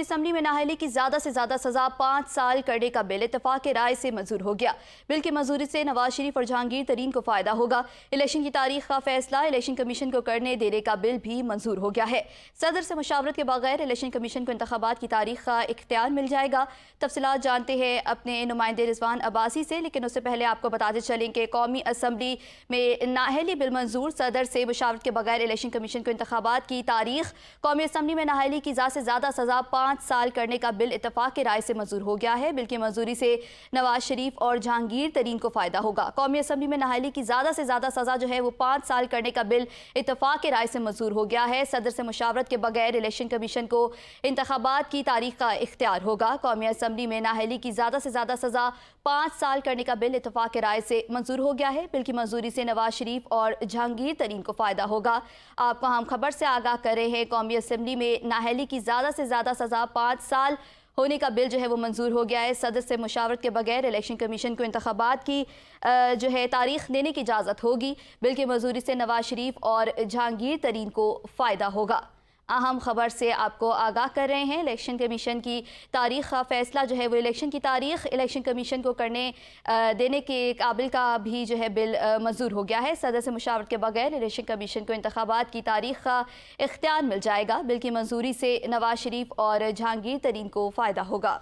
Assembly में नाअहली की ज़्यादा से ज़्यादा सज़ा 5 साल करने का बिल इत्तफाक राय से मंजूर हो गया। बिल की मंजूरी से नवाज शरीफ और जहांगीर तरीन को फ़ायदा होगा। इलेक्शन की तारीख का फैसला इलेक्शन कमीशन को करने देने का बिल भी मंजूर हो गया है। सदर से मुशावरत के बगैर इलेक्शन कमीशन को इंतखाबात की तारीख का इख्तियार मिल जाएगा। तफसीलात जानते हैं अपने नुमाइंदे रिजवान अब्बासी से, लेकिन उससे पहले आपको बताते चलें कि कौमी असम्बली में नाअहली बिल मंजूर। सदर से मुशावरत के बगैर इलेक्शन कमीशन को इंतखाबात की तारीख। कौमी असम्बली में नाअहली की ज़्यादा से ज़्यादा सज़ा 5 साल करने का बिल इत्तफाक की राय से मंजूर हो गया है। बिल की मंजूरी से नवाज शरीफ और जहांगीर तरीन को फायदा होगा। कौमी असम्बली में नाअहली की ज़्यादा से ज़्यादा सज़ा जो है वो 5 साल करने का बिल इत्तफाक की राय से मंजूर हो गया है। सदर से मुशावरत के बगैर इलेक्शन कमीशन को इंतखाबात की तारीख का इख्तियार होगा। कौमी असम्बली में नाअहली की ज़्यादा से ज़्यादा सज़ा 5 साल करने का बिल इत्तफाक की राय से मंजूर हो गया है। बिल की मंजूरी से नवाज शरीफ और जहांगीर तरीन को फायदा होगा। आपको हम खबर से आगाह कर रहे हैं, कौमी असम्बली में नाअहली की ज़्यादा से ज़्यादा सज़ा 5 साल होने का बिल जो है वो मंजूर हो गया है। सदर से मुशावरत के बगैर इलेक्शन कमीशन को इंतखाबात की जो है तारीख देने की इजाज़त होगी। बिल की मंजूरी से नवाज शरीफ और जहांगीर तरीन को फ़ायदा होगा। अहम खबर से आपको आगाह कर रहे हैं, इलेक्शन कमीशन की तारीख का फैसला जो है वो इलेक्शन की तारीख इलेक्शन कमीशन को करने देने के काबिल का भी जो है बिल मंजूर हो गया है। सदर से मुशावरत के बगैर इलेक्शन कमीशन को इंतखाबात की तारीख का इख्तियार मिल जाएगा। बिल की मंजूरी से नवाज शरीफ और जहांगीर तरीन को फ़ायदा होगा।